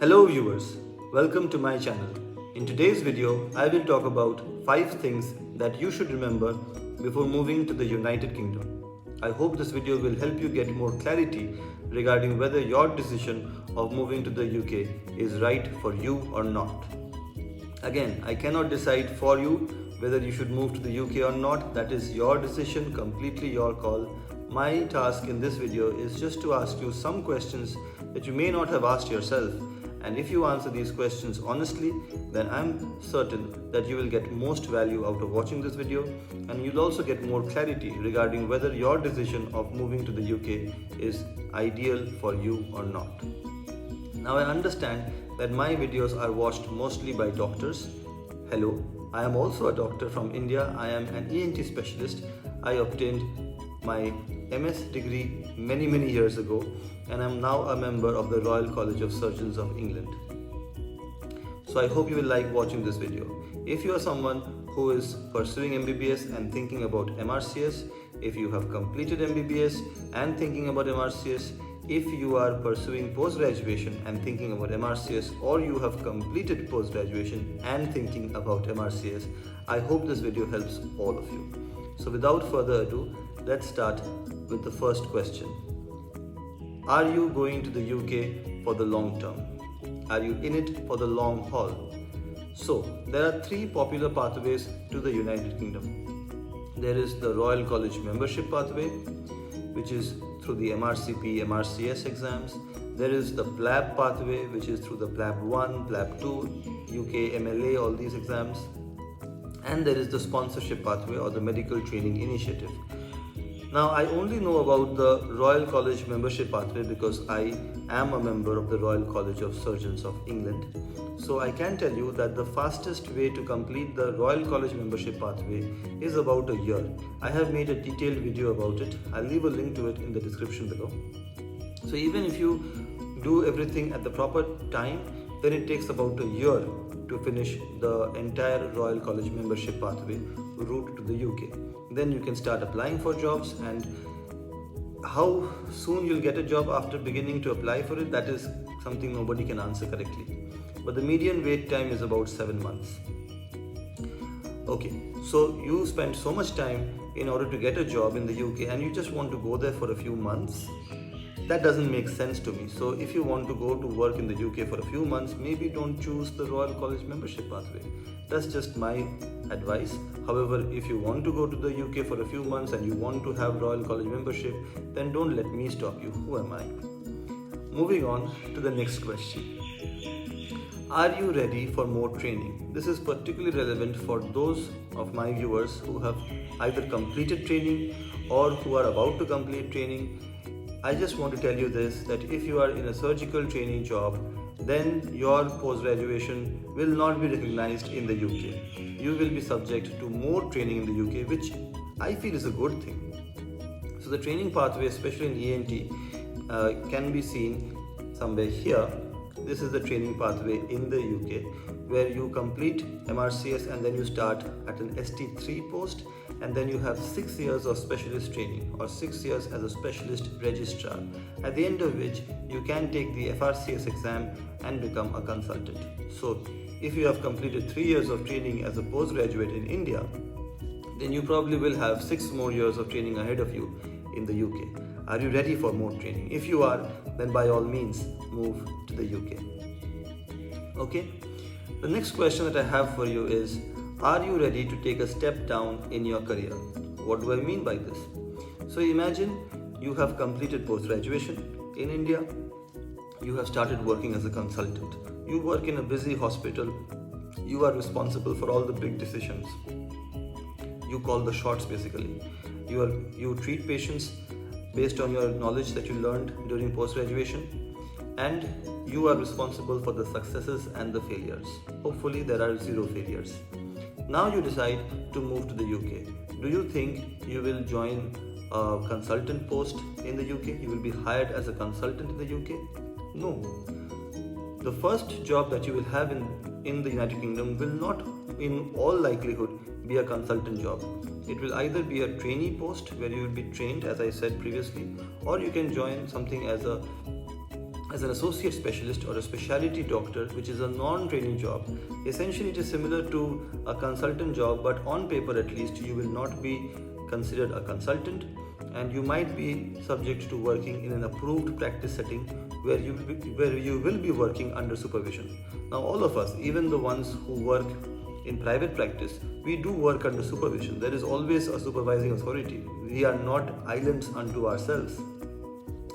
Hello viewers, welcome to my channel. In today's video, I will talk about 5 things that you should remember before moving to the United Kingdom. I hope this video will help you get more clarity regarding whether your decision of moving to the UK is right for you or not. Again, I cannot decide for you whether you should move to the UK or not. That is your decision, completely your call. My task in this video is just to ask you some questions that you may not have asked yourself. And if you answer these questions honestly, then I'm certain that you will get most value out of watching this video, and you'll also get more clarity regarding whether your decision of moving to the UK is ideal for you or not. Now I understand that my videos are watched mostly by doctors. Hello, I am also a doctor from India. I am an ENT specialist. I obtained my MS degree many years ago, and I am now a member of the Royal College of Surgeons of England. So I hope you will like watching this video. If you are someone who is pursuing MBBS and thinking about MRCS, if you have completed MBBS and thinking about MRCS, if you are pursuing post-graduation and thinking about MRCS, or you have completed post-graduation and thinking about MRCS, I hope this video helps all of you. So without further ado, let's start with the first question. Are you going to the UK for the long term? Are you in it for the long haul? So, there are 3 popular pathways to the United Kingdom. There is the Royal College membership pathway, which is through the MRCP, MRCS exams. There is the PLAB pathway, which is through the PLAB 1, PLAB 2, UK MLA, all these exams. And there is the sponsorship pathway or the medical training initiative. Now, I only know about the Royal College membership pathway because I am a member of the Royal College of Surgeons of England. So I can tell you that the fastest way to complete the Royal College membership pathway is about a year. I have made a detailed video about it. I'll leave a link to it in the description below. So even if you do everything at the proper time, then it takes about a year to finish the entire Royal College membership pathway route to the UK. Then you can start applying for jobs, and how soon you'll get a job after beginning to apply for it, that is something nobody can answer correctly. But the median wait time is about 7 months. Okay, so you spend so much time in order to get a job in the UK and you just want to go there for a few months. That doesn't make sense to me. So if you want to go to work in the UK for a few months, maybe don't choose the Royal College membership pathway. That's just my advice. However, if you want to go to the UK for a few months and you want to have Royal College membership, then don't let me stop you. Who am I? Moving on to the next question. Are you ready for more training? This is particularly relevant for those of my viewers who have either completed training or who are about to complete training. I just want to tell you this, that if you are in a surgical training job, then your post-graduation will not be recognized in the UK. You will be subject to more training in the UK, which I feel is a good thing. So the training pathway, especially in ENT, can be seen somewhere here. This is the training pathway in the UK, where you complete MRCS and then you start at an ST3 post, and then you have 6 years of specialist training or 6 years as a specialist registrar, at the end of which you can take the FRCS exam and become a consultant. So if you have completed 3 years of training as a postgraduate in India, then you probably will have 6 more years of training ahead of you in the UK. Are you ready for more training? If you are, then by all means move to the UK. Okay? The next question that I have for you is, are you ready to take a step down in your career? What do I mean by this? So imagine you have completed post-graduation in India. You have started working as a consultant. You work in a busy hospital. You are responsible for all the big decisions. You call the shots basically. You treat patients based on your knowledge that you learned during post-graduation, and you are responsible for the successes and the failures. Hopefully there are 0 failures. Now you decide to move to the UK. Do you think you will join a consultant post in the UK? You will be hired as a consultant in the UK? No. The first job that you will have in the United Kingdom will not, in all likelihood, be a consultant job. It will either be a trainee post where you will be trained, as I said previously, or you can join something as a as an associate specialist or a specialty doctor, which is a non-training job. Essentially, it is similar to a consultant job, but on paper at least, you will not be considered a consultant, and you might be subject to working in an approved practice setting where you will be working under supervision. Now, all of us, even the ones who work in private practice, we do work under supervision. There is always a supervising authority. We are not islands unto ourselves.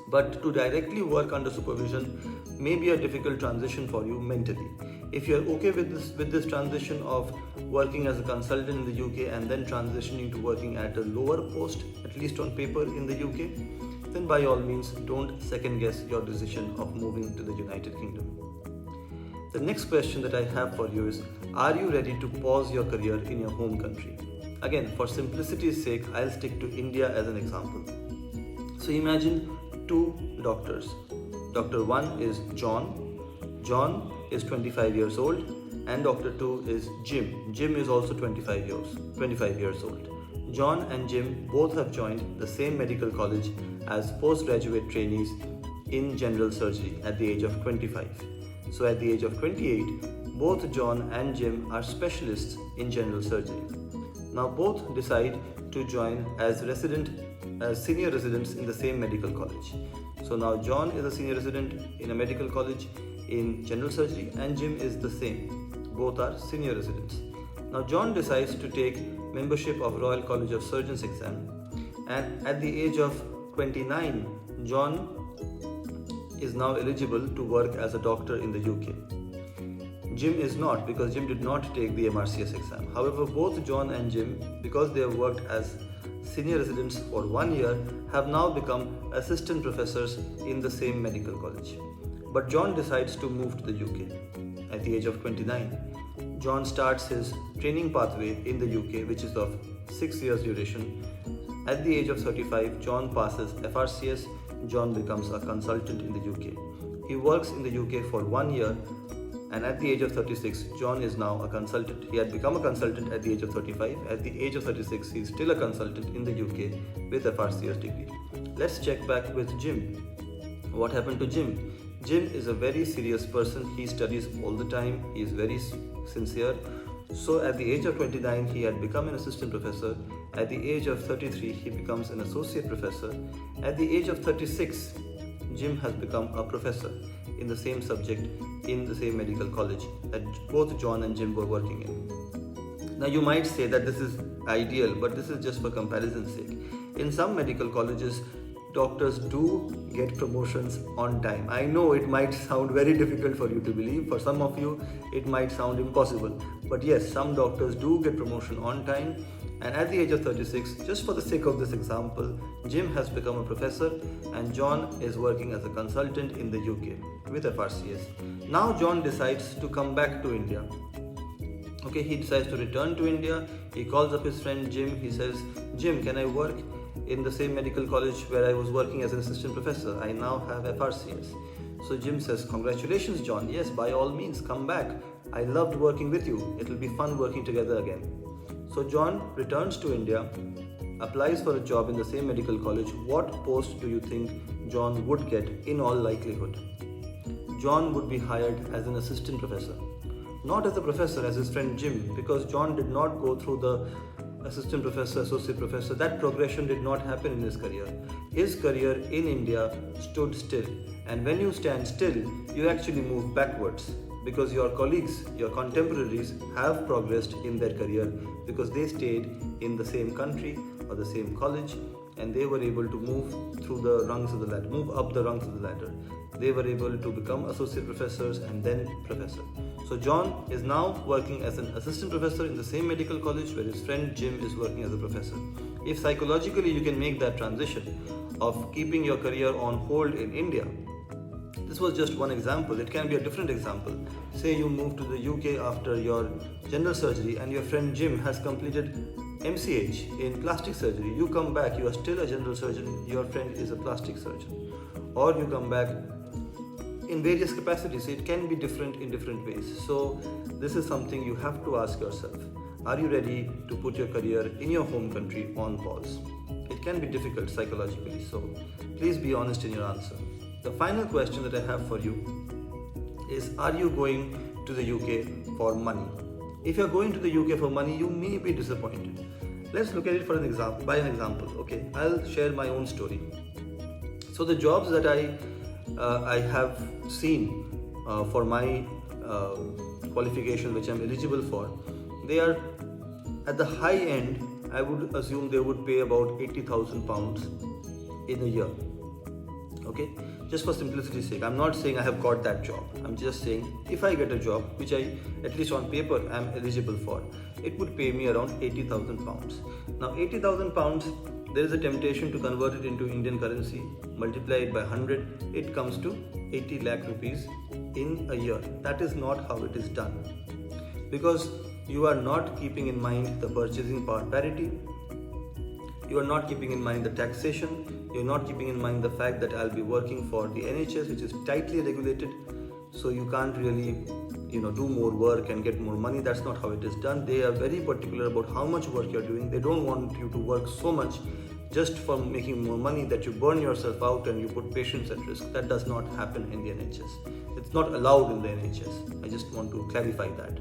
But to directly work under supervision may be a difficult transition for you mentally. If you are okay with this transition of working as a consultant in the UK and then transitioning to working at a lower post, at least on paper, in the UK, then by all means don't second guess your decision of moving to the United Kingdom. The next question that I have for you is, are you ready to pause your career in your home country? Again, for simplicity's sake, I'll stick to India as an example. So imagine two doctors. Doctor 1 is John. John is 25 years old, and Doctor 2 is Jim. Jim is also 25 years old. John and Jim both have joined the same medical college as postgraduate trainees in general surgery at the age of 25. So at the age of 28, both John and Jim are specialists in general surgery. Now both decide to join as senior residents in the same medical college. So now John is a senior resident in a medical college in general surgery, and Jim is the same. Both are senior residents. Now John decides to take membership of Royal College of Surgeons exam, and at the age of 29, John is now eligible to work as a doctor in the UK. Jim is not, because Jim did not take the MRCS exam. However, both John and Jim, because they have worked as senior residents for 1 year, have now become assistant professors in the same medical college. But John decides to move to the UK at the age of 29. John starts his training pathway in the UK, which is of 6 years duration. At the age of 35, John passes FRCS. John becomes a consultant in the UK. He works in the UK for 1 year, and at the age of 36, John is now a consultant. He had become a consultant at the age of 35. At the age of 36, he is still a consultant in the UK with FRCS degree. Let's check back with Jim. What happened to Jim? Jim is a very serious person. He studies all the time. He is very sincere. So at the age of 29, he had become an assistant professor. At the age of 33, he becomes an associate professor. At the age of 36, Jim has become a professor in the same subject in the same medical college that both John and Jim were working in. Now you might say that this is ideal, but this is just for comparison's sake. In some medical colleges, doctors do get promotions on time. I know it might sound very difficult for you to believe. For some of you, it might sound impossible. But yes, some doctors do get promotion on time. And at the age of 36, just for the sake of this example, Jim has become a professor and John is working as a consultant in the UK with FRCS. Now John decides to come back to India. Okay, he decides to return to India. He calls up his friend Jim. He says, Jim, can I work in the same medical college where I was working as an assistant professor? I now have FRCS. So Jim says, congratulations, John. Yes, by all means, come back. I loved working with you. It will be fun working together again. So John returns to India, applies for a job in the same medical college. What post do you think John would get in all likelihood? John would be hired as an assistant professor. Not as a professor, as his friend Jim, because John did not go through the assistant professor, associate professor. That progression did not happen in his career. His career in India stood still. And when you stand still, you actually move backwards, because your colleagues, your contemporaries have progressed in their career because they stayed in the same country or the same college, and they were able to move through the rungs of the ladder, move up the rungs of the ladder. They were able to become associate professors and then professor. So John is now working as an assistant professor in the same medical college where his friend Jim is working as a professor. If psychologically you can make that transition of keeping your career on hold in India, this was just one example. It can be a different example. Say you move to the UK after your general surgery and your friend Jim has completed MCH in plastic surgery. You come back, you are still a general surgeon, your friend is a plastic surgeon. Or you come back in various capacities. It can be different in different ways. So this is something you have to ask yourself. Are you ready to put your career in your home country on pause? It can be difficult psychologically, so please be honest in your answer. The final question that I have for you is, are you going to the UK for money? If you're going to the UK for money, you may be disappointed. Let's look at it for an example. Okay, I'll share my own story. So the jobs that I have seen for my qualification, which I'm eligible for, they are at the high end. I would assume they would pay about £80,000 in a year. Okay, just for simplicity's sake, I'm not saying I have got that job. I'm just saying if I get a job which I, at least on paper, am eligible for, it would pay me around £80,000. Now £80,000, there is a temptation to convert it into Indian currency, multiply it by 100, it comes to 80 lakh rupees in a year. That is not how it is done, because you are not keeping in mind the purchasing power parity, you are not keeping in mind the taxation, you are not keeping in mind the fact that I'll be working for the NHS, which is tightly regulated, so you can't really do more work and get more money. That's not how it is done. They are very particular about how much work you're doing. They don't want you to work so much just for making more money that you burn yourself out and you put patients at risk. That does not happen in the NHS. It's not allowed in the NHS. I just want to clarify that.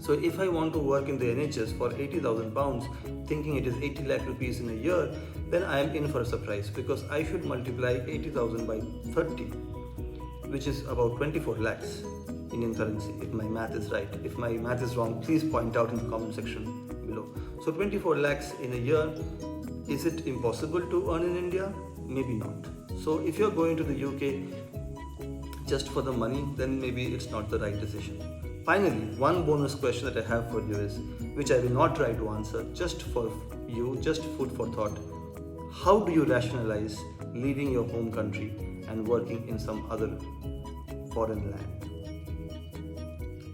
So if I want to work in the NHS for £80,000, thinking it is 80 lakh rupees in a year, then I am in for a surprise, because I should multiply 80,000 by 30, which is about 24 lakhs Indian currency, if my math is right. If my math is wrong, please point out in the comment section below. So 24 lakhs in a year, is it impossible to earn in India? Maybe not. So if you're going to the UK just for the money, then maybe it's not the right decision. Finally, one bonus question that I have for you is, which I will not try to answer, just for you, just food for thought. How do you rationalize leaving your home country and working in some other foreign land?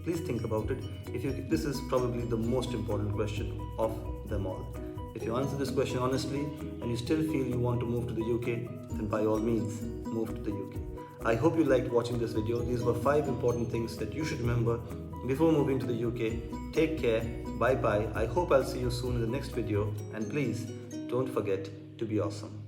Please think about it. This is probably the most important question of them all. If you answer this question honestly and you still feel you want to move to the UK, then by all means, move to the UK. I hope you liked watching this video. These were 5 important things that you should remember before moving to the UK. Take care. Bye bye. I hope I'll see you soon in the next video. And please don't forget to be awesome.